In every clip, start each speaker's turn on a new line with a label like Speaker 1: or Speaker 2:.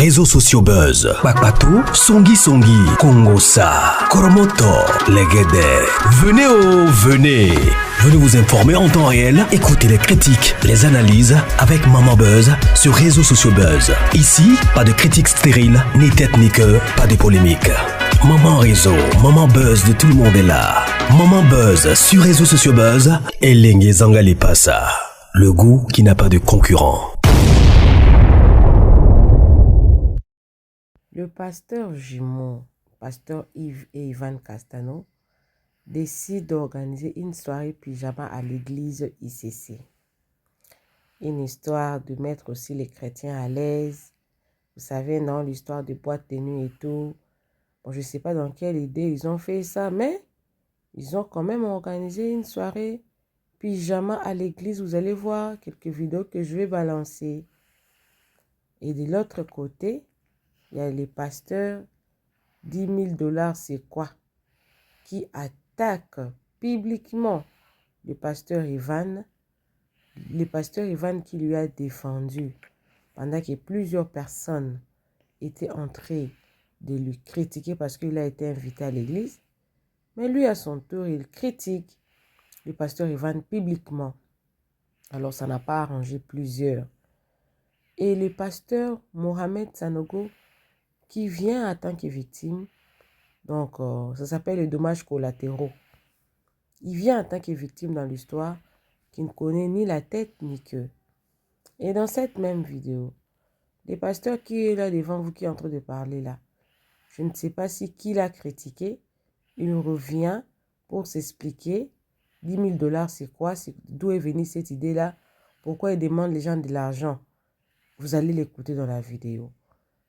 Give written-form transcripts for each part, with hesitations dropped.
Speaker 1: réseaux sociaux buzz. Bakpatou, Songi Songi, Kongosa, Koromoto, Legede. Venez. Venez vous informer en temps réel. Écoutez les critiques, les analyses avec Maman Buzz sur réseaux sociaux buzz. Ici, pas de critiques stériles, ni tête ni queue, pas de polémique. Maman réseau, Maman Buzz de tout le monde est là. Maman Buzz sur réseaux sociaux buzz et Lengue Zangali Passa. Le goût qui n'a pas de concurrent.
Speaker 2: Le pasteur jumeau, pasteur Yves et Ivan Castano, décide d'organiser une soirée pyjama à l'église ICC. Une histoire de mettre aussi les chrétiens à l'aise. Vous savez, non, l'histoire de boîte de nuit et tout. Bon, je ne sais pas dans quelle idée ils ont fait ça, mais ils ont quand même organisé une soirée pyjama à l'église. Vous allez voir quelques vidéos que je vais balancer. Et de l'autre côté, il y a les pasteurs, 10 000 $, c'est quoi? Qui attaquent publiquement le pasteur Ivan qui lui a défendu pendant que plusieurs personnes étaient entrées de lui critiquer parce qu'il a été invité à l'église. Mais lui, à son tour, il critique le pasteur Ivan publiquement. Alors, ça n'a pas arrangé plusieurs. Et le pasteur Mohamed Sanogo, qui vient en tant que victime, donc ça s'appelle les dommages collatéraux. Il vient en tant que victime dans l'histoire, qui ne connaît ni la tête ni queue. Et dans cette même vidéo, le pasteur qui est là devant vous, qui est en train de parler là, je ne sais pas si qui l'a critiqué, il revient pour s'expliquer. 10 000 $, c'est quoi? D'où est venue cette idée-là? Pourquoi il demande les gens de l'argent? Vous allez l'écouter dans la vidéo.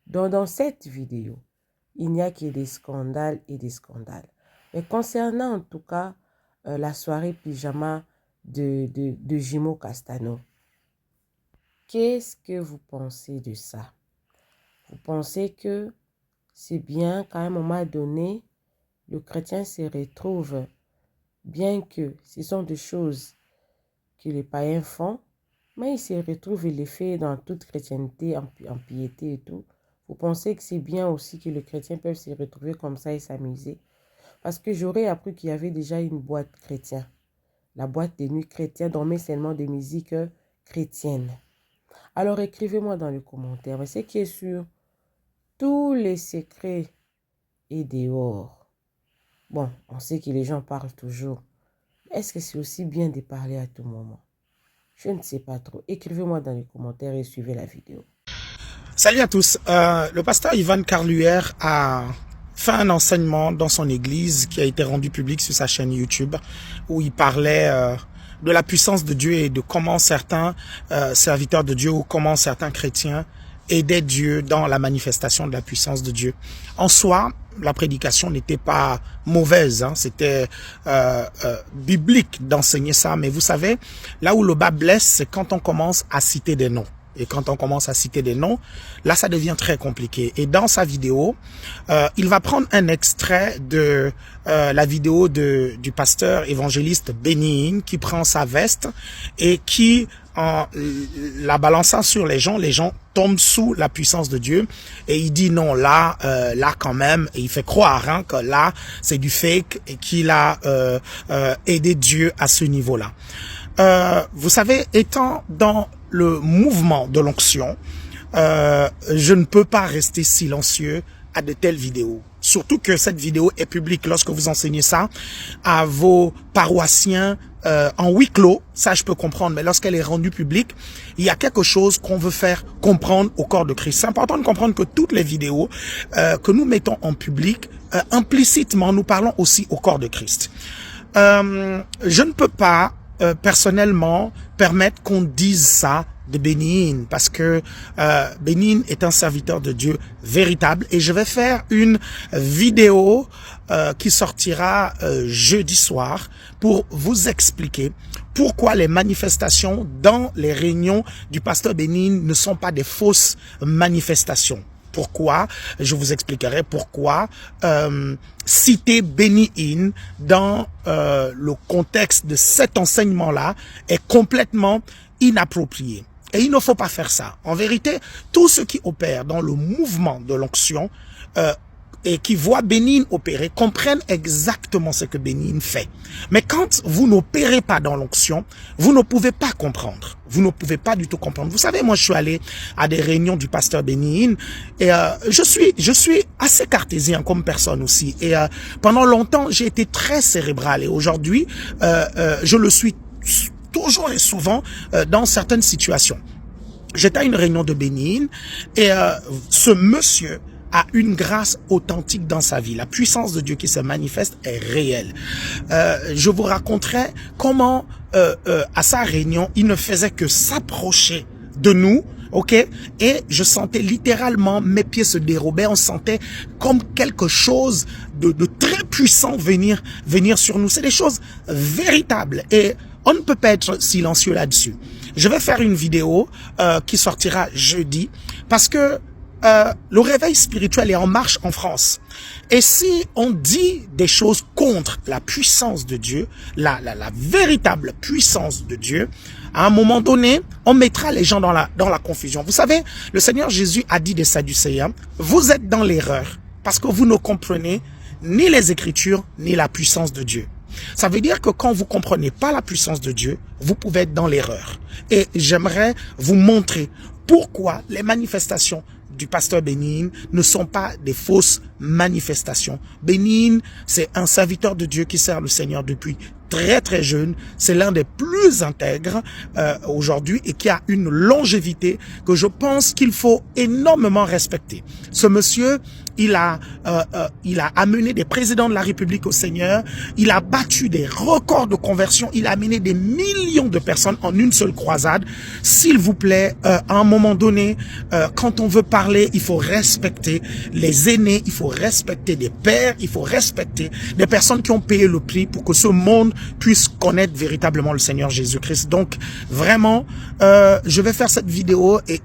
Speaker 2: Donc, dans cette vidéo, il n'y a que des scandales et des scandales. Mais concernant en tout cas la soirée pyjama de Jimo Castano, qu'est-ce que vous pensez de ça? Vous pensez que c'est bien qu'à un moment donné, le chrétien se retrouve, bien que ce sont des choses que les païens font, mais il se retrouve et les fait dans toute chrétienté, en piété et tout. Vous pensez que c'est bien aussi que les chrétiens peuvent se retrouver comme ça et s'amuser? Parce que j'aurais appris qu'il y avait déjà une boîte chrétienne. La boîte de nuit chrétienne dormait seulement de musique chrétienne. Alors écrivez-moi dans les commentaires. Mais ce qui est sûr, tous les secrets est dehors. Bon, on sait que les gens parlent toujours. Est-ce que c'est aussi bien de parler à tout moment? Je ne sais pas trop. Écrivez-moi dans les commentaires et suivez la vidéo.
Speaker 3: Salut à tous. Le pasteur Ivan Carluer a fait un enseignement dans son église qui a été rendu public sur sa chaîne YouTube où il parlait de la puissance de Dieu et de comment certains serviteurs de Dieu ou comment certains chrétiens aidaient Dieu dans la manifestation de la puissance de Dieu. En soi, la prédication n'était pas mauvaise, hein, c'était biblique d'enseigner ça. Mais vous savez, là où le bas blesse, c'est quand on commence à citer des noms. Et quand on commence à citer des noms, là, ça devient très compliqué. Et dans sa vidéo, il va prendre un extrait de la vidéo du pasteur évangéliste Benin qui prend sa veste et qui, en la balançant sur les gens tombent sous la puissance de Dieu. Et il dit non, là quand même, et il fait croire hein, que là, c'est du fake et qu'il a aidé Dieu à ce niveau-là. Vous savez, étant dans le mouvement de l'onction, je ne peux pas rester silencieux à de telles vidéos. Surtout que cette vidéo est publique. Lorsque vous enseignez ça à vos paroissiens en huis clos, ça je peux comprendre. Mais lorsqu'elle est rendue publique, il y a quelque chose qu'on veut faire comprendre au corps de Christ. C'est important de comprendre que toutes les vidéos que nous mettons en public, implicitement, nous parlons aussi au corps de Christ. Je ne peux pas personnellement permettre qu'on dise ça de Benin parce que Benin est un serviteur de Dieu véritable et je vais faire une vidéo qui sortira jeudi soir pour vous expliquer pourquoi les manifestations dans les réunions du pasteur Benin ne sont pas des fausses manifestations. Pourquoi? Je vous expliquerai pourquoi citer Benin dans le contexte de cet enseignement-là est complètement inapproprié. Et il ne faut pas faire ça. En vérité, tous ceux qui opèrent dans le mouvement de l'onction et qui voient Bénigne opérer comprennent exactement ce que Bénigne fait. Mais quand vous n'opérez pas dans l'onction, vous ne pouvez pas comprendre. Vous ne pouvez pas du tout comprendre. Vous savez, moi, je suis allé à des réunions du pasteur Bénigne et je suis assez cartésien comme personne aussi. Et pendant longtemps, j'ai été très cérébral et aujourd'hui, je le suis toujours et souvent dans certaines situations. J'étais à une réunion de Bénigne et ce monsieur a une grâce authentique dans sa vie. La puissance de Dieu qui se manifeste est réelle. Je vous raconterai comment à sa réunion, il ne faisait que s'approcher de nous, ok? Et je sentais littéralement mes pieds se dérober. On sentait comme quelque chose de très puissant venir sur nous. C'est des choses véritables et on ne peut pas être silencieux là-dessus. Je vais faire une vidéo qui sortira jeudi parce que le réveil spirituel est en marche en France. Et si on dit des choses contre la puissance de Dieu, la véritable puissance de Dieu, à un moment donné, on mettra les gens dans la confusion. Vous savez, le Seigneur Jésus a dit des Sadducéens, vous êtes dans l'erreur parce que vous ne comprenez ni les Écritures, ni la puissance de Dieu. Ça veut dire que quand vous comprenez pas la puissance de Dieu, vous pouvez être dans l'erreur. Et j'aimerais vous montrer pourquoi les manifestations du pasteur Bénigne ne sont pas des fausses manifestations. Bénigne, c'est un serviteur de Dieu qui sert le Seigneur depuis très jeune. C'est l'un des plus intègres aujourd'hui et qui a une longévité que je pense qu'il faut énormément respecter. Ce monsieur, il a amené des présidents de la République au Seigneur, il a battu des records de conversion, il a amené des millions de personnes en une seule croisade. S'il vous plaît, à un moment donné, quand on veut parler, il faut respecter les aînés, il faut respecter des pères, il faut respecter des personnes qui ont payé le prix pour que ce monde puisse connaître véritablement le Seigneur Jésus-Christ. Donc, vraiment, je vais faire cette vidéo et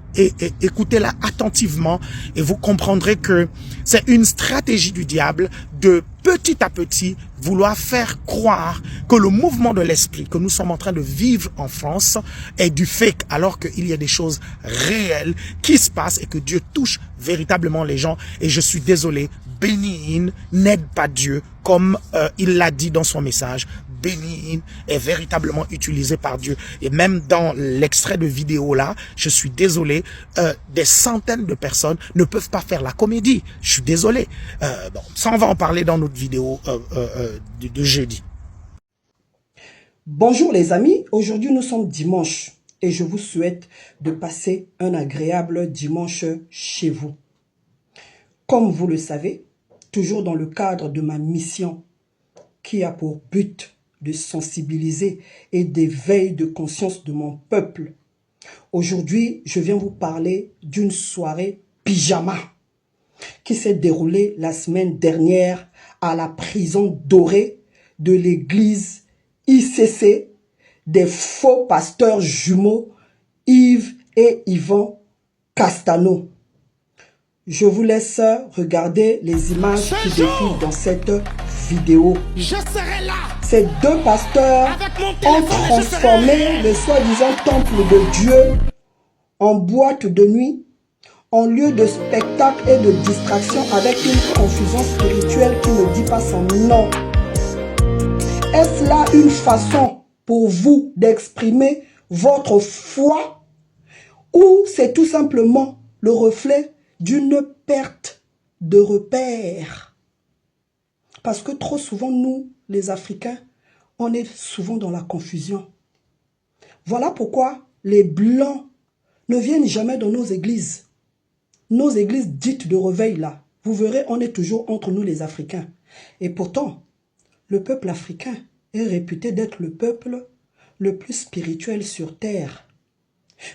Speaker 3: écoutez-la attentivement et vous comprendrez que c'est une stratégie du diable de petit à petit vouloir faire croire que le mouvement de l'esprit que nous sommes en train de vivre en France est du fake, alors qu'il y a des choses réelles qui se passent et que Dieu touche véritablement les gens. Et je suis désolé, Bénigne n'aide pas Dieu comme il l'a dit dans son message. Bénigne est véritablement utilisé par Dieu. Et même dans l'extrait de vidéo là, je suis désolé, des centaines de personnes ne peuvent pas faire la comédie. Je suis désolé. Bon, ça on va en parler dans notre vidéo de jeudi.
Speaker 4: Bonjour les amis, aujourd'hui nous sommes dimanche et je vous souhaite de passer un agréable dimanche chez vous. Comme vous le savez, toujours dans le cadre de ma mission qui a pour but de sensibiliser et d'éveil de conscience de mon peuple. Aujourd'hui, je viens vous parler d'une soirée pyjama qui s'est déroulée la semaine dernière à la prison dorée de l'église ICC des faux pasteurs jumeaux Yves et Yvan Castano. Je vous laisse regarder les images qui défilent dans cette vidéo.
Speaker 3: Je serai là.
Speaker 4: Ces deux pasteurs ont transformé le soi-disant temple de Dieu en boîte de nuit, en lieu de spectacle et de distraction avec une confusion spirituelle qui ne dit pas son nom. Est-ce là une façon pour vous d'exprimer votre foi ou c'est tout simplement le reflet d'une perte de repères? Parce que trop souvent, nous, les Africains, on est souvent dans la confusion. Voilà pourquoi les Blancs ne viennent jamais dans nos églises. Nos églises dites de réveil, là, vous verrez, on est toujours entre nous les Africains. Et pourtant, le peuple africain est réputé d'être le peuple le plus spirituel sur terre.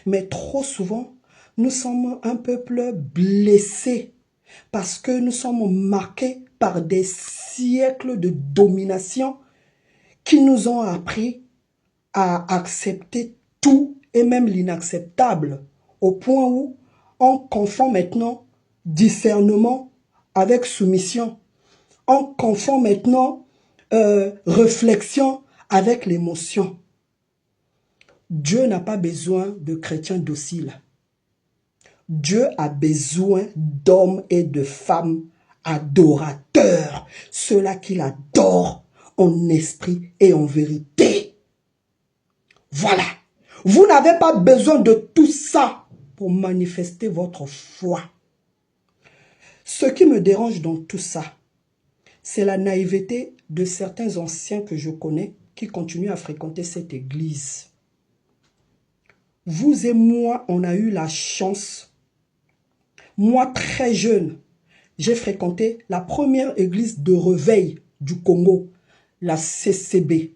Speaker 4: Mais trop souvent, nous sommes un peuple blessé parce que nous sommes marqués par des siècles de domination qui nous ont appris à accepter tout et même l'inacceptable, au point où on confond maintenant discernement avec soumission. On confond maintenant réflexion avec l'émotion. Dieu n'a pas besoin de chrétiens dociles. Dieu a besoin d'hommes et de femmes adorateurs, ceux-là qui l'adorent en esprit et en vérité. Voilà. Vous n'avez pas besoin de tout ça pour manifester votre foi. Ce qui me dérange dans tout ça, c'est la naïveté de certains anciens que je connais qui continuent à fréquenter cette église. Vous et moi, on a eu la chance. Moi, très jeune, j'ai fréquenté la première église de réveil du Congo, la CCB.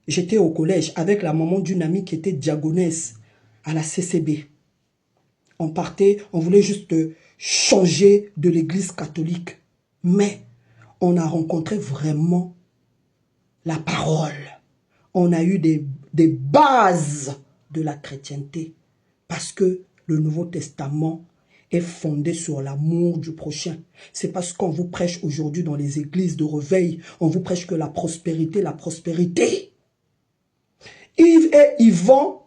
Speaker 4: J'étais au collège avec la maman d'une amie qui était diaconesse à la CCB. On partait, on voulait juste changer de l'église catholique. Mais on a rencontré vraiment la parole. On a eu des bases de la chrétienté. Parce que le Nouveau Testament est fondé sur l'amour du prochain. C'est parce qu'on vous prêche aujourd'hui dans les églises de réveil, on vous prêche que la prospérité, la prospérité. Yves et Yvan,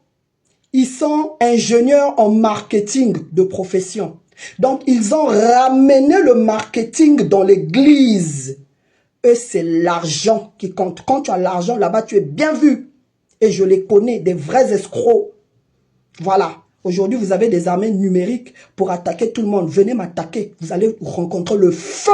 Speaker 4: ils sont ingénieurs en marketing de profession. Donc, ils ont ramené le marketing dans l'église. Eux, c'est l'argent qui compte. Quand tu as l'argent, là-bas, tu es bien vu. Et je les connais, des vrais escrocs. Voilà. Aujourd'hui, vous avez des armées numériques pour attaquer tout le monde. Venez m'attaquer. Vous allez rencontrer le feu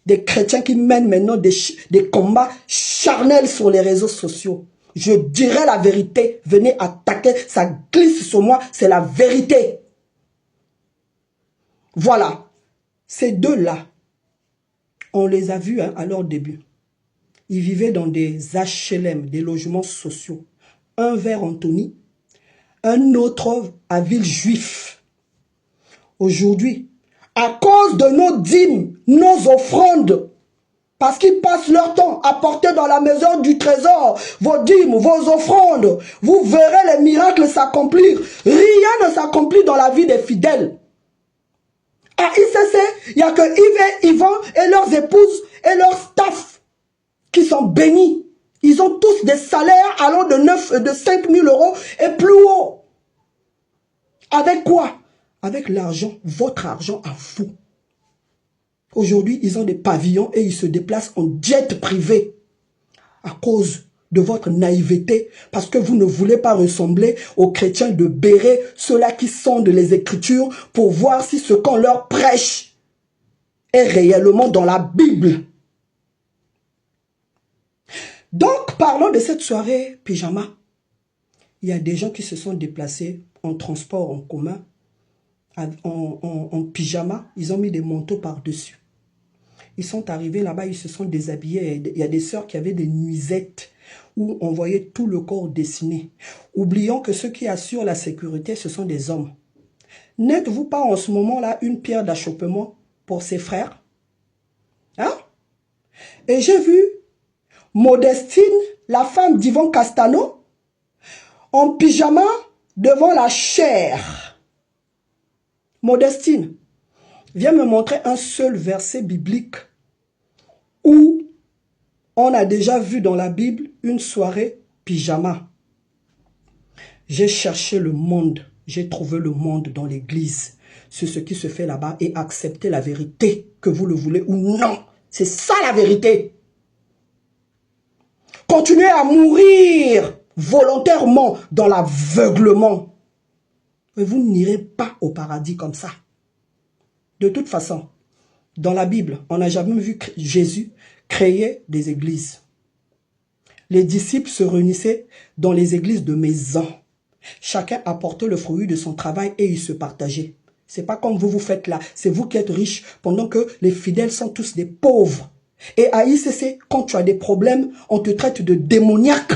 Speaker 4: des chrétiens qui mènent maintenant des combats charnels sur les réseaux sociaux. Je dirai la vérité. Venez attaquer. Ça glisse sur moi. C'est la vérité. Voilà. Ces deux-là, on les a vus à leur début. Ils vivaient dans des HLM, des logements sociaux. Un vers Antony, un autre à Villejuif. Aujourd'hui, à cause de nos dîmes, nos offrandes, parce qu'ils passent leur temps à porter dans la maison du trésor vos dîmes, vos offrandes, vous verrez les miracles s'accomplir. Rien ne s'accomplit dans la vie des fidèles. À ICC, il n'y a que Yves et Yvan et leurs épouses et leur staff qui sont bénis. Ils ont tous des salaires allant de 5 000 € et plus haut. Avec quoi? Avec l'argent, votre argent à vous. Aujourd'hui, ils ont des pavillons et ils se déplacent en jet privé à cause de votre naïveté, parce que vous ne voulez pas ressembler aux chrétiens de Béret, ceux-là qui sondent les Écritures pour voir si ce qu'on leur prêche est réellement dans la Bible. Donc, parlons de cette soirée pyjama. Il y a des gens qui se sont déplacés en transport en commun, en pyjama. Ils ont mis des manteaux par-dessus. Ils sont arrivés là-bas, ils se sont déshabillés. Il y a des sœurs qui avaient des nuisettes où on voyait tout le corps dessiné. Oublions que ceux qui assurent la sécurité, ce sont des hommes. N'êtes-vous pas en ce moment-là une pierre d'achoppement pour ses frères? Hein? Et j'ai vu Modestine, la femme d'Yvon Castano, en pyjama devant la chaire. Modestine, viens me montrer un seul verset biblique où on a déjà vu dans la Bible une soirée pyjama. J'ai cherché le monde, j'ai trouvé le monde dans l'église. C'est ce qui se fait là-bas et accepter la vérité, que vous le voulez ou non. C'est ça la vérité. Continuez à mourir volontairement dans l'aveuglement. Mais vous n'irez pas au paradis comme ça. De toute façon, dans la Bible, on n'a jamais vu Jésus créer des églises. Les disciples se réunissaient dans les églises de maison. Chacun apportait le fruit de son travail et ils se partageaient. C'est pas comme vous faites là. C'est vous qui êtes riches pendant que les fidèles sont tous des pauvres. Et à ICC, quand tu as des problèmes, on te traite de démoniaque.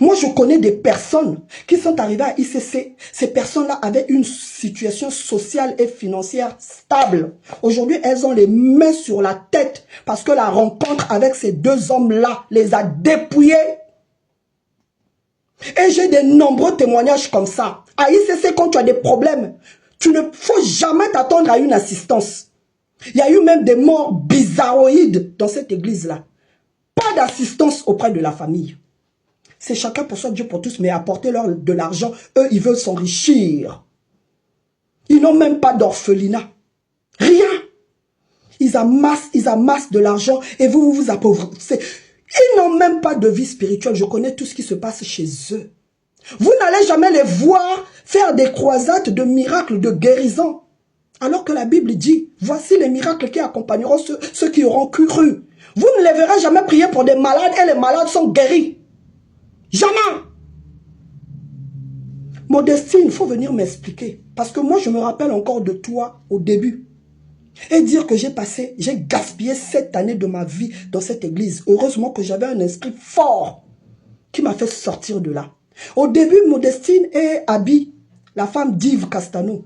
Speaker 4: Moi, je connais des personnes qui sont arrivées à ICC. Ces personnes-là avaient une situation sociale et financière stable. Aujourd'hui, elles ont les mains sur la tête parce que la rencontre avec ces deux hommes-là les a dépouillés. Et j'ai de nombreux témoignages comme ça. À ICC, quand tu as des problèmes, tu ne faut jamais t'attendre à une assistance. Il y a eu même des morts bizarroïdes dans cette église-là. Pas d'assistance auprès de la famille. C'est chacun pour soi, Dieu pour tous, mais apportez-leur de l'argent. Eux, ils veulent s'enrichir. Ils n'ont même pas d'orphelinat. Rien. Ils amassent de l'argent et vous vous appauvrissez. Ils n'ont même pas de vie spirituelle. Je connais tout ce qui se passe chez eux. Vous n'allez jamais les voir faire des croisades de miracles, de guérison. Alors que la Bible dit, voici les miracles qui accompagneront ceux qui auront cru. Vous ne les verrez jamais prier pour des malades et les malades sont guéris. Jamais. Modestine, il faut venir m'expliquer. Parce que moi, je me rappelle encore de toi au début. Et dire que j'ai gaspillé 7 années de ma vie dans cette église. Heureusement que j'avais un esprit fort qui m'a fait sortir de là. Au début, Modestine et Abby, la femme d'Yves Castano,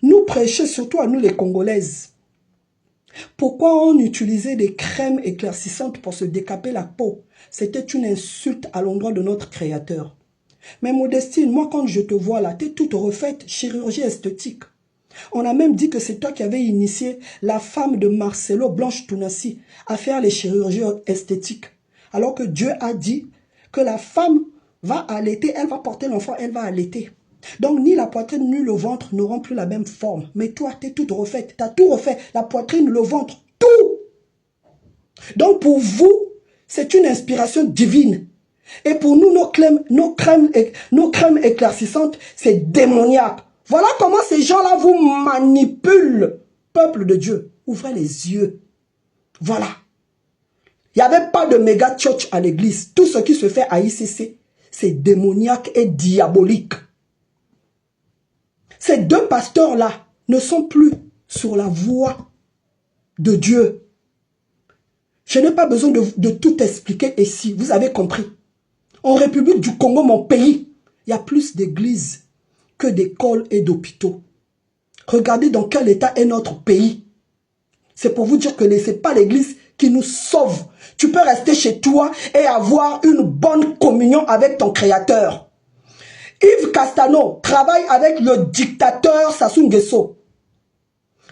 Speaker 4: nous prêchaient surtout à nous les Congolaises. Pourquoi on utilisait des crèmes éclaircissantes pour se décaper la peau? C'était une insulte à l'endroit de notre Créateur. Mais Modestine, moi quand je te vois là, tu es toute refaite, chirurgie esthétique. On a même dit que c'est toi qui avais initié la femme de Marcelo, Blanche Tounassi, à faire les chirurgies esthétiques. Alors que Dieu a dit que la femme va allaiter, elle va porter l'enfant, elle va allaiter. Donc ni la poitrine ni le ventre n'auront plus la même forme. Mais toi, tu es toute refaite, tu as tout refait, la poitrine, le ventre, tout. Donc pour vous, c'est une inspiration divine. Et pour nous, nos crèmes éclaircissantes, c'est démoniaque. Voilà comment ces gens-là vous manipulent, peuple de Dieu. Ouvrez les yeux. Voilà. Il n'y avait pas de méga church à l'église. Tout ce qui se fait à ICC, c'est démoniaque et diabolique. Ces deux pasteurs-là ne sont plus sur la voie de Dieu. Je n'ai pas besoin de tout expliquer ici. Vous avez compris. En République du Congo, mon pays, il y a plus d'églises que d'écoles et d'hôpitaux. Regardez dans quel état est notre pays. C'est pour vous dire que ce n'est pas l'église qui nous sauve. Tu peux rester chez toi et avoir une bonne communion avec ton Créateur. Yves Castano travaille avec le dictateur Sassou Nguesso.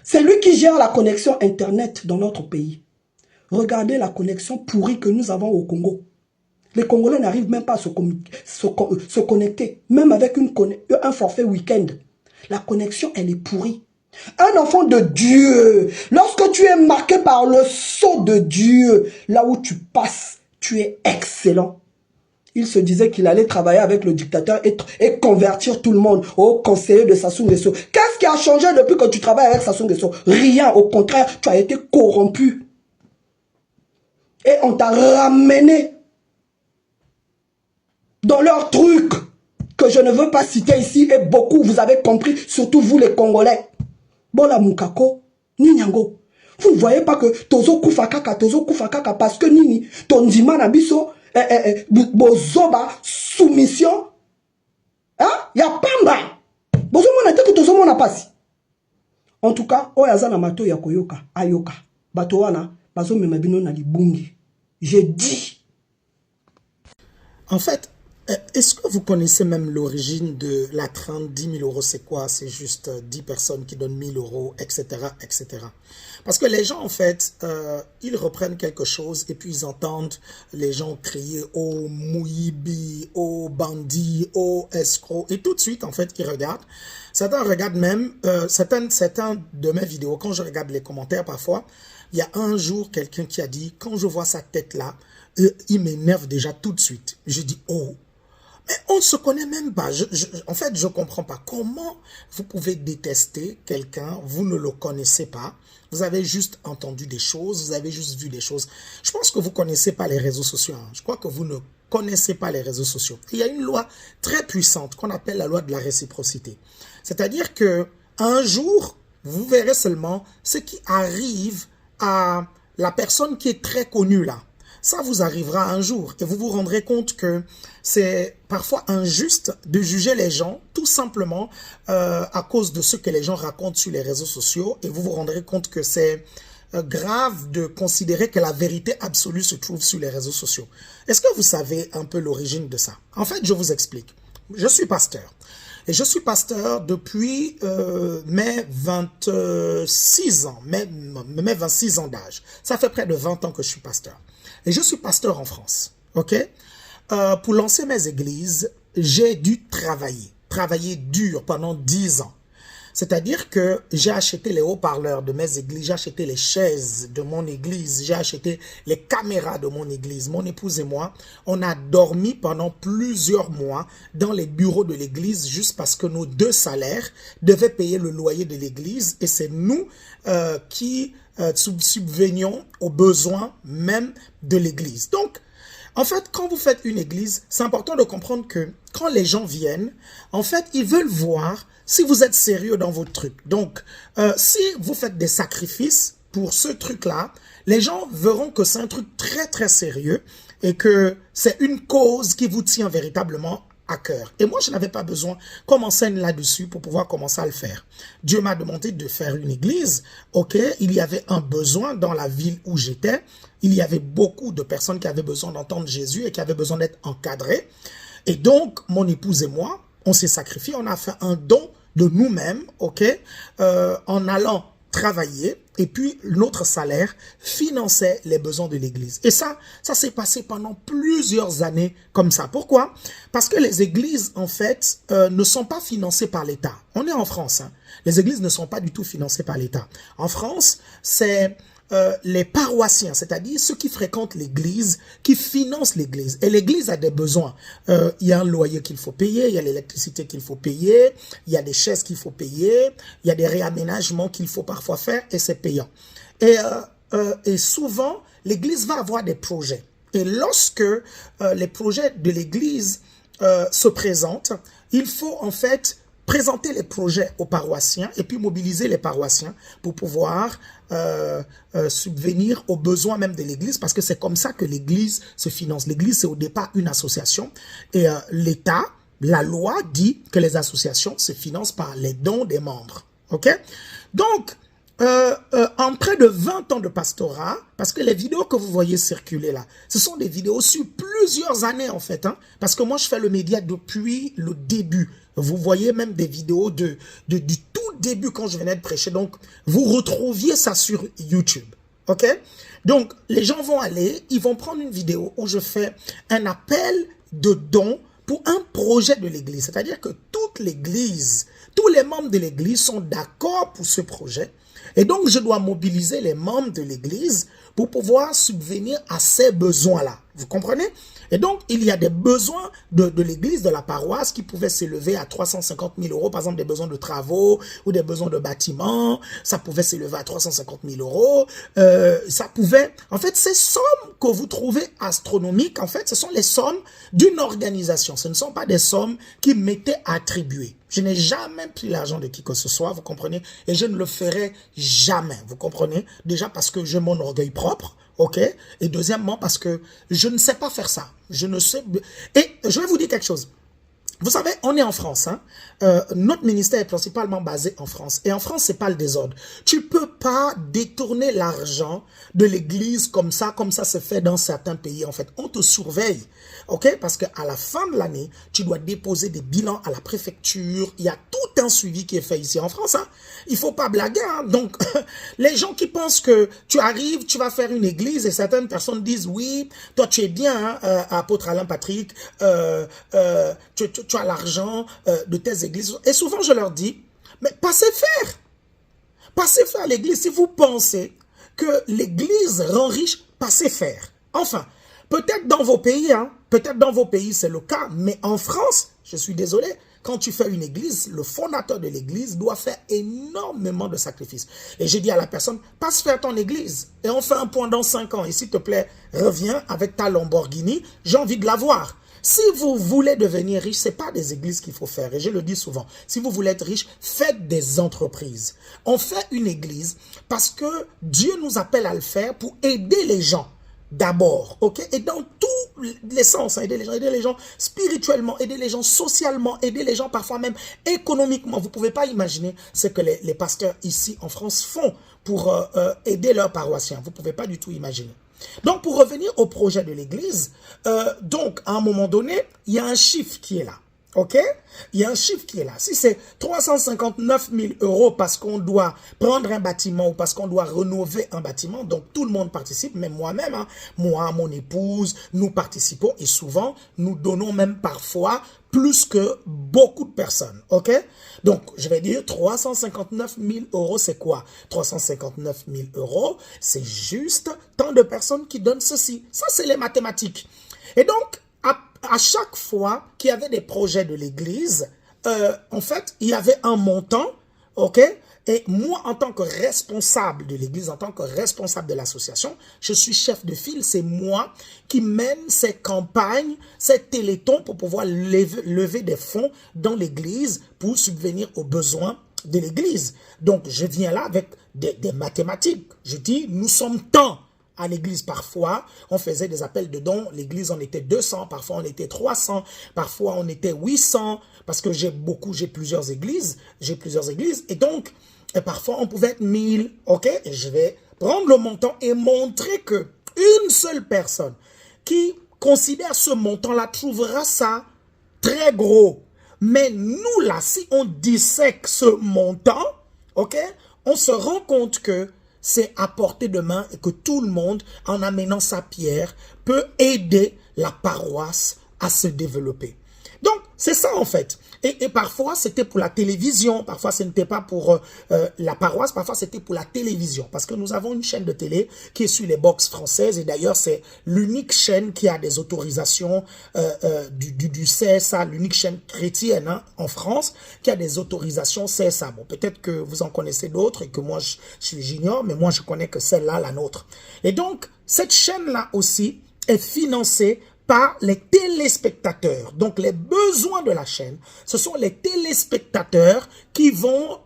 Speaker 4: C'est lui qui gère la connexion Internet dans notre pays. Regardez la connexion pourrie que nous avons au Congo. Les Congolais n'arrivent même pas à se connecter, même avec un forfait week-end. La connexion, elle est pourrie. Un enfant de Dieu, lorsque tu es marqué par le sceau de Dieu, là où tu passes, tu es excellent. Il se disait qu'il allait travailler avec le dictateur et convertir tout le monde au conseiller de Sassou Nguesso. Qu'est-ce qui a changé depuis que tu travailles avec Sassou Nguesso? Rien, au contraire, tu as été corrompu. Et on t'a ramené dans leur truc que je ne veux pas citer ici, et beaucoup, vous avez compris, surtout vous les Congolais. Bola Mukako, Ninyango. Vous ne voyez pas que Tozo Kufakaka, parce que Nini, ton Dima Nabiso, Bozoba, soumission, hein? Ya Pamba. Bozo Mona te que Tozo Mona pasi. En tout cas, Oyazana Mato Yakoyoka, Ayoka, Batowana, Bazo Memabino Nalibungi. J'ai dit.
Speaker 3: En fait, est-ce que vous connaissez même l'origine de la 30, 10 000 euros, c'est quoi? C'est juste 10 personnes qui donnent 1000 euros, etc., etc. Parce que les gens, en fait, ils reprennent quelque chose et puis ils entendent les gens crier « Oh, Mouyibi, oh, bandit, oh, escroc » et tout de suite, en fait, ils regardent. Certains regardent même, certains de mes vidéos, quand je regarde les commentaires parfois, il y a un jour quelqu'un qui a dit « Quand je vois sa tête-là, il m'énerve déjà tout de suite. » Je dis « Oh ». Mais on ne se connaît même pas. En fait, je ne comprends pas. Comment vous pouvez détester quelqu'un, vous ne le connaissez pas, vous avez juste entendu des choses, vous avez juste vu des choses. Je pense que vous ne connaissez pas les réseaux sociaux. Hein. Je crois que vous ne connaissez pas les réseaux sociaux. Il y a une loi très puissante qu'on appelle la loi de la réciprocité. C'est-à-dire que un jour, vous verrez seulement ce qui arrive à la personne qui est très connue là. Ça vous arrivera un jour et vous vous rendrez compte que c'est parfois injuste de juger les gens tout simplement à cause de ce que les gens racontent sur les réseaux sociaux et vous vous rendrez compte que c'est grave de considérer que la vérité absolue se trouve sur les réseaux sociaux. Est-ce que vous savez un peu l'origine de ça? En fait, je vous explique. Je suis pasteur. Et je suis pasteur depuis mes 26 ans, mes 26 ans d'âge. Ça fait près de 20 ans que je suis pasteur. Et je suis pasteur en France, ok? Pour lancer mes églises, j'ai dû travailler dur pendant 10 ans. C'est-à-dire que j'ai acheté les haut-parleurs de mes églises, j'ai acheté les chaises de mon église, j'ai acheté les caméras de mon église. Mon épouse et moi, on a dormi pendant plusieurs mois dans les bureaux de l'église juste parce que nos 2 salaires devaient payer le loyer de l'église et c'est nous qui subvenions aux besoins même de l'église. Donc, en fait, quand vous faites une église, c'est important de comprendre que quand les gens viennent, en fait, ils veulent voir si vous êtes sérieux dans votre truc. Donc, si vous faites des sacrifices pour ce truc-là, les gens verront que c'est un truc très, très sérieux et que c'est une cause qui vous tient véritablement à cœur. Et moi, je n'avais pas besoin qu'on m'enseigne là-dessus pour pouvoir commencer à le faire. Dieu m'a demandé de faire une église. Ok, il y avait un besoin dans la ville où j'étais. Il y avait beaucoup de personnes qui avaient besoin d'entendre Jésus et qui avaient besoin d'être encadrées. Et donc, mon épouse et moi, on s'est sacrifié, on a fait un don de nous-mêmes, ok, en allant travailler. Et puis, notre salaire finançait les besoins de l'église. Et ça s'est passé pendant plusieurs années comme ça. Pourquoi? Parce que les églises, en fait, ne sont pas financées par l'État. On est en France, hein. Les églises ne sont pas du tout financées par l'État. En France, c'est les paroissiens, c'est-à-dire ceux qui fréquentent l'église, qui financent l'église. Et l'église a des besoins. Il y a un loyer qu'il faut payer, il y a l'électricité qu'il faut payer, il y a des chaises qu'il faut payer, il y a des réaménagements qu'il faut parfois faire et c'est payant. Et souvent, l'église va avoir des projets. Et lorsque les projets de l'église se présentent, il faut en fait présenter les projets aux paroissiens et puis mobiliser les paroissiens pour pouvoir subvenir aux besoins même de l'église parce que c'est comme ça que l'église se finance. L'église, c'est au départ une association et l'État, la loi dit que les associations se financent par les dons des membres. Ok? Donc, en près de 20 ans de pastorat, parce que les vidéos que vous voyez circuler là, ce sont des vidéos sur plusieurs années en fait, hein, parce que moi je fais le média depuis le début. Vous voyez même des vidéos du tout début quand je venais de prêcher, donc vous retrouviez ça sur YouTube, ok? Donc les gens vont aller, ils vont prendre une vidéo où je fais un appel de dons pour un projet de l'église, c'est-à-dire que toute l'église, tous les membres de l'église sont d'accord pour ce projet. Et donc, je dois mobiliser les membres de l'église pour pouvoir subvenir à ces besoins-là. Vous comprenez? Et donc, il y a des besoins de l'église, de la paroisse qui pouvaient s'élever à 350 000 euros, par exemple des besoins de travaux ou des besoins de bâtiments. Ça pouvait s'élever à 350 000 euros. Ça pouvait... En fait, ces sommes que vous trouvez astronomiques, en fait, ce sont les sommes d'une organisation. Ce ne sont pas des sommes qui m'étaient attribuées. Je n'ai jamais pris l'argent de qui que ce soit, vous comprenez? Et je ne le ferai jamais, vous comprenez? Déjà parce que j'ai mon orgueil propre, ok? Et deuxièmement parce que je ne sais pas faire ça. Je ne sais... Et je vais vous dire quelque chose. Vous savez, on est en France, hein? Notre ministère est principalement basé en France. Et en France, c'est pas le désordre. Tu peux pas détourner l'argent de l'église comme ça se fait dans certains pays. En fait, on te surveille, ok? Parce qu'à la fin de l'année, tu dois déposer des bilans à la préfecture. Il y a tout un suivi qui est fait ici en France, hein? Il faut pas blaguer, hein? Donc, les gens qui pensent que tu arrives, tu vas faire une église et certaines personnes disent, oui, toi tu es bien, hein, apôtre Alain Patrick, tu as l'argent de tes églises. Et souvent, je leur dis, mais passez faire. Passez faire l'église. Si vous pensez que l'église rend riche, passez faire. Enfin, peut-être dans vos pays, hein, peut-être dans vos pays, c'est le cas, mais en France, je suis désolé, quand tu fais une église, le fondateur de l'église doit faire énormément de sacrifices. Et j'ai dit à la personne, passe faire ton église. Et on fait un point dans 5 ans. Et s'il te plaît, reviens avec ta Lamborghini, j'ai envie de la voir. Si vous voulez devenir riche, ce n'est pas des églises qu'il faut faire. Et je le dis souvent, si vous voulez être riche, faites des entreprises. On fait une église parce que Dieu nous appelle à le faire pour aider les gens d'abord. Ok? Et dans tous les sens, hein, aider les gens spirituellement, aider les gens socialement, aider les gens parfois même économiquement. Vous ne pouvez pas imaginer ce que les pasteurs ici en France font pour aider leurs paroissiens. Vous ne pouvez pas du tout imaginer. Donc, pour revenir au projet de l'église, donc, à un moment donné, il y a un chiffre qui est là. ok? Il y a un chiffre qui est là. Si c'est 359 000 euros parce qu'on doit prendre un bâtiment ou parce qu'on doit rénover un bâtiment, donc tout le monde participe, même moi-même, hein, moi, mon épouse, nous participons et souvent, nous donnons même parfois plus que beaucoup de personnes, ok? Donc, je vais dire 359 000 euros, c'est quoi? 359 000 euros, c'est juste tant de personnes qui donnent ceci. Ça, c'est les mathématiques. Et donc, à chaque fois qu'il y avait des projets de l'église, en fait, il y avait un montant, ok? Et moi, en tant que responsable de l'église, en tant que responsable de l'association, je suis chef de file, c'est moi qui mène ces campagnes, ces télétons pour pouvoir lever des fonds dans l'église pour subvenir aux besoins de l'église. Donc, je viens là avec des mathématiques. Je dis, nous sommes tant. À l'église, parfois, on faisait des appels de dons. L'église, on était 200, parfois on était 300, parfois on était 800, parce que j'ai plusieurs églises, et donc, parfois on pouvait être 1000, ok? Et je vais prendre le montant et montrer que une seule personne qui considère ce montant-là trouvera ça très gros. Mais nous, là, si on dissèque ce montant, ok? On se rend compte que c'est à portée de main et que tout le monde, en amenant sa pierre, peut aider la paroisse à se développer. Donc, c'est ça en fait. Et parfois, c'était pour la télévision. Parfois, ce n'était pas pour la paroisse. Parfois, c'était pour la télévision. Parce que nous avons une chaîne de télé qui est sur les box françaises. Et d'ailleurs, c'est l'unique chaîne qui a des autorisations du CSA, l'unique chaîne chrétienne hein, en France, qui a des autorisations CSA. Bon, peut-être que vous en connaissez d'autres et que moi, j'ignore, mais moi, je connais que celle-là, la nôtre. Et donc, cette chaîne-là aussi est financée par les téléspectateurs. Donc, les besoins de la chaîne, ce sont les téléspectateurs qui vont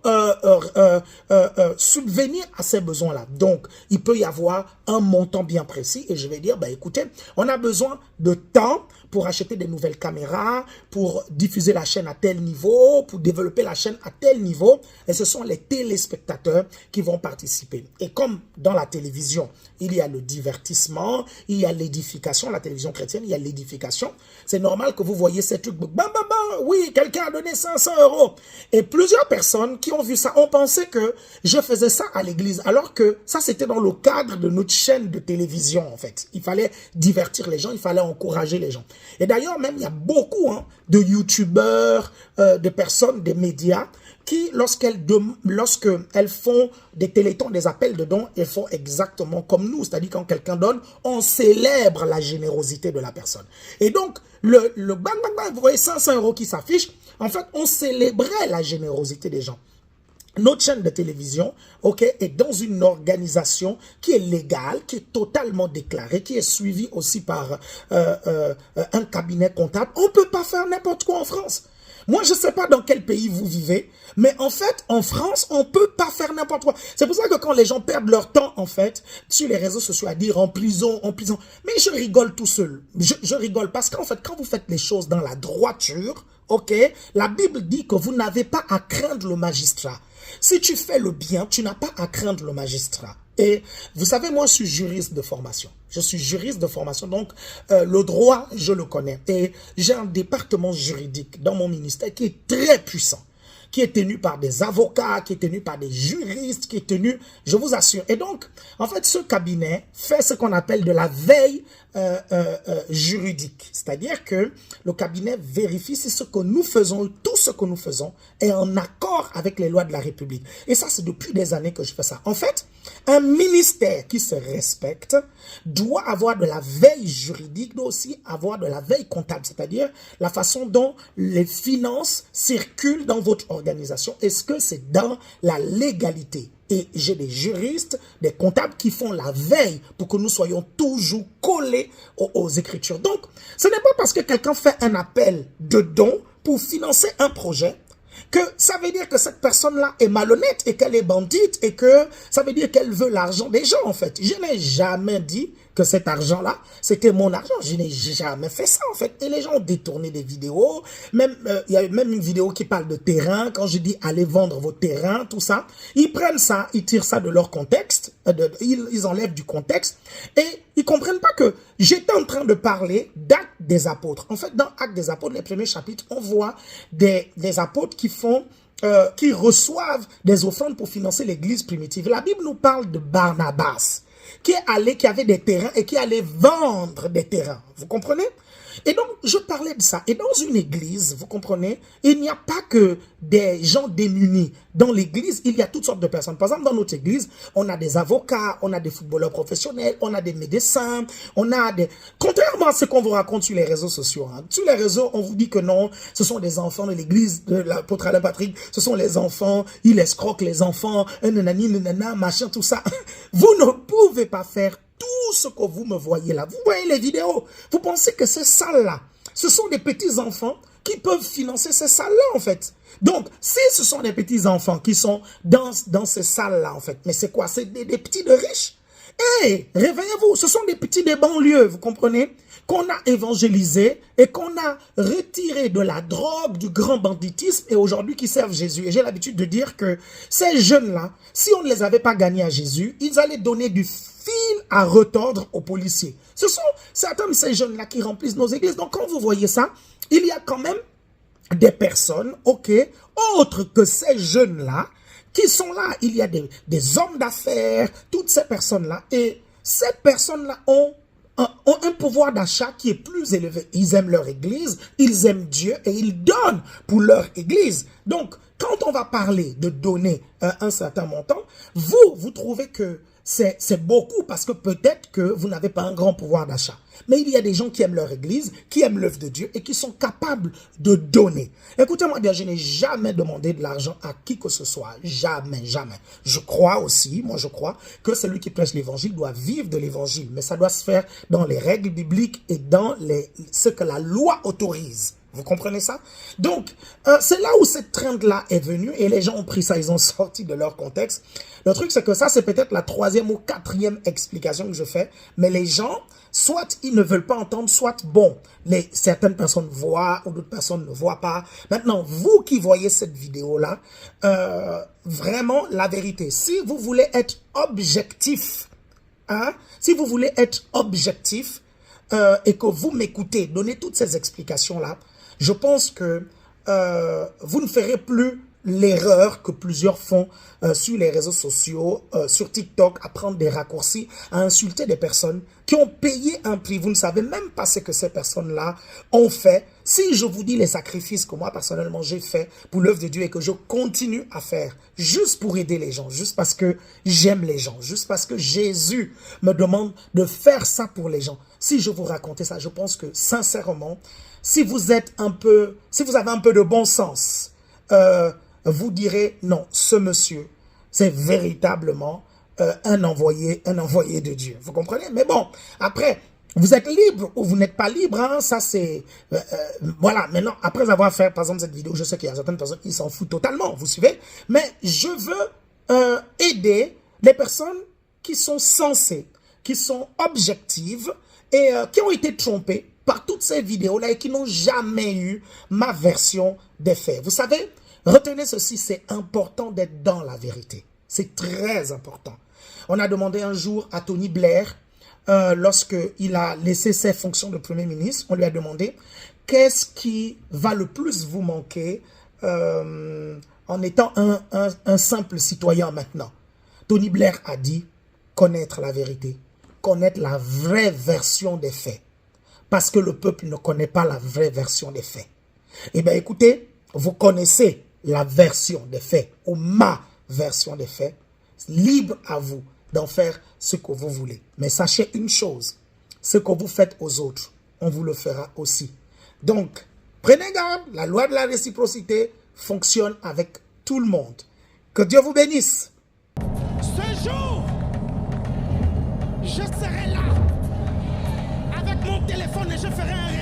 Speaker 3: subvenir à ces besoins-là. Donc, il peut y avoir un montant bien précis et je vais dire, bah, écoutez, on a besoin de temps pour acheter des nouvelles caméras, pour diffuser la chaîne à tel niveau, pour développer la chaîne à tel niveau. Et ce sont les téléspectateurs qui vont participer. Et comme dans la télévision, il y a le divertissement, il y a l'édification, la télévision chrétienne, il y a l'édification. C'est normal que vous voyez ces trucs, bam, bam, bam, oui, quelqu'un a donné 500 euros. Et plusieurs personnes qui ont vu ça ont pensé que je faisais ça à l'église, alors que ça, c'était dans le cadre de notre chaîne de télévision, en fait. Il fallait divertir les gens, il fallait encourager les gens. Et d'ailleurs, même, il y a beaucoup hein, de youtubeurs, de personnes, des médias, qui, lorsqu'elles font des télétons, des appels de dons, elles font exactement comme nous. C'est-à-dire, quand quelqu'un donne, on célèbre la générosité de la personne. Et donc, le bang, bang, bang, vous voyez 500 euros qui s'affichent, en fait, on célébrait la générosité des gens. Notre chaîne de télévision, ok, est dans une organisation qui est légale, qui est totalement déclarée, qui est suivie aussi par un cabinet comptable. On ne peut pas faire n'importe quoi en France. Moi, je ne sais pas dans quel pays vous vivez, mais en fait, en France, on ne peut pas faire n'importe quoi. C'est pour ça que quand les gens perdent leur temps, en fait, sur les réseaux sociaux à dire en prison, mais je rigole tout seul. Je rigole parce qu'en fait, quand vous faites les choses dans la droiture, ok, la Bible dit que vous n'avez pas à craindre le magistrat. Si tu fais le bien, tu n'as pas à craindre le magistrat. Et vous savez, moi, je suis juriste de formation. Je suis juriste de formation, donc le droit, je le connais. Et j'ai un département juridique dans mon ministère qui est très puissant, qui est tenu par des avocats, qui est tenu par des juristes, qui est tenu, je vous assure. Et donc, en fait, ce cabinet fait ce qu'on appelle de la veille juridique. C'est-à-dire que le cabinet vérifie si ce que nous faisons, tout ce que nous faisons, est en accord avec les lois de la République. Et ça, c'est depuis des années que je fais ça. En fait, un ministère qui se respecte doit avoir de la veille juridique, doit aussi avoir de la veille comptable, c'est-à-dire la façon dont les finances circulent dans votre organisation. Est-ce que c'est dans la légalité? Et j'ai des juristes, des comptables qui font la veille pour que nous soyons toujours collés aux Écritures. Donc, ce n'est pas parce que quelqu'un fait un appel de don pour financer un projet que ça veut dire que cette personne-là est malhonnête et qu'elle est bandite et que ça veut dire qu'elle veut l'argent des gens, en fait. Je n'ai jamais dit que cet argent-là, c'était mon argent. Je n'ai jamais fait ça, en fait. Et les gens ont détourné des vidéos. Même, il y a même une vidéo qui parle de terrain. Quand je dis allez vendre vos terrains, tout ça, ils prennent ça, ils tirent ça de leur contexte, ils enlèvent du contexte et ils comprennent pas que j'étais en train de parler d'Actes des apôtres. En fait, dans Actes des apôtres, les premiers chapitres, on voit des apôtres qui reçoivent des offrandes pour financer l'église primitive. La Bible nous parle de Barnabas, qui avait des terrains et qui allait vendre des terrains. Vous comprenez? Et donc, je parlais de ça. Et dans une église, vous comprenez, il n'y a pas que des gens démunis. Dans l'église, il y a toutes sortes de personnes. Par exemple, dans notre église, on a des avocats, on a des footballeurs professionnels, on a des médecins, on a des... Contrairement à ce qu'on vous raconte sur les réseaux sociaux. Hein. Sur les réseaux, on vous dit que non, ce sont des enfants de l'église de l'apôtre Alain Patrick, ce sont les enfants, il escroque les enfants, nanani, nanana, machin, tout ça. Vous ne pouvez pas faire tout ce que vous me voyez là. Vous voyez les vidéos. Vous pensez que ces salles-là, ce sont des petits-enfants qui peuvent financer ces salles-là, en fait. Donc, si ce sont des petits-enfants qui sont dans ces salles-là, en fait, mais c'est quoi? C'est des petits de riches. Hey, réveillez-vous, ce sont des petits des banlieues, vous comprenez? Qu'on a évangélisé et qu'on a retiré de la drogue, du grand banditisme et aujourd'hui qui servent Jésus. Et j'ai l'habitude de dire que ces jeunes-là, si on ne les avait pas gagnés à Jésus, ils allaient donner du fil à retordre aux policiers. Ce sont certains de ces jeunes-là qui remplissent nos églises. Donc quand vous voyez ça, il y a quand même des personnes, ok, autres que ces jeunes-là, qui sont là. Il y a des hommes d'affaires, toutes ces personnes-là. Et ces personnes-là ont un pouvoir d'achat qui est plus élevé. Ils aiment leur église, ils aiment Dieu et ils donnent pour leur église. Donc, quand on va parler de donner un certain montant, vous trouvez que c'est beaucoup parce que peut-être que vous n'avez pas un grand pouvoir d'achat. Mais il y a des gens qui aiment leur église, qui aiment l'œuvre de Dieu et qui sont capables de donner. Écoutez-moi bien, je n'ai jamais demandé de l'argent à qui que ce soit. Jamais, jamais. Je crois aussi, moi je crois, que celui qui prêche l'évangile doit vivre de l'évangile. Mais ça doit se faire dans les règles bibliques et dans ce que la loi autorise. Vous comprenez ça? Donc, c'est là où cette trend-là est venue et les gens ont pris ça, ils ont sorti de leur contexte. Le truc, c'est que ça, c'est peut-être la 3e ou 4e explication que je fais. Mais les gens, soit ils ne veulent pas entendre, soit bon, certaines personnes voient ou d'autres personnes ne voient pas. Maintenant, vous qui voyez cette vidéo-là, vraiment, la vérité, si vous voulez être objectif, hein, si vous voulez être objectif et que vous m'écoutez, donnez toutes ces explications-là, je pense que vous ne ferez plus l'erreur que plusieurs font sur les réseaux sociaux, sur TikTok, à prendre des raccourcis, à insulter des personnes qui ont payé un prix. Vous ne savez même pas ce que ces personnes-là ont fait. Si je vous dis les sacrifices que moi, personnellement, j'ai fait pour l'œuvre de Dieu et que je continue à faire, juste pour aider les gens, juste parce que j'aime les gens, juste parce que Jésus me demande de faire ça pour les gens. Si je vous racontais ça, je pense que, sincèrement, si vous avez un peu de bon sens, vous direz, non, ce monsieur, c'est véritablement un envoyé de Dieu. Vous comprenez? Mais bon, après, vous êtes libre ou vous n'êtes pas libre, hein, ça c'est... voilà, maintenant, après avoir fait, par exemple, cette vidéo, je sais qu'il y a certaines personnes qui s'en foutent totalement, vous suivez? Mais je veux aider les personnes qui sont sensées, qui sont objectives et qui ont été trompées par toutes ces vidéos-là et qui n'ont jamais eu ma version des faits. Vous savez, retenez ceci, c'est important d'être dans la vérité. C'est très important. On a demandé un jour à Tony Blair, lorsqu'il a laissé ses fonctions de Premier ministre, on lui a demandé qu'est-ce qui va le plus vous manquer en étant un simple citoyen maintenant. Tony Blair a dit connaître la vérité, connaître la vraie version des faits. Parce que le peuple ne connaît pas la vraie version des faits. Eh bien, écoutez, vous connaissez la version des faits, ou ma version des faits. Libre à vous d'en faire ce que vous voulez. Mais sachez une chose, ce que vous faites aux autres, on vous le fera aussi. Donc, prenez garde, la loi de la réciprocité fonctionne avec tout le monde. Que Dieu vous bénisse.
Speaker 5: Ce jour, je serai là avec mon téléphone et je ferai un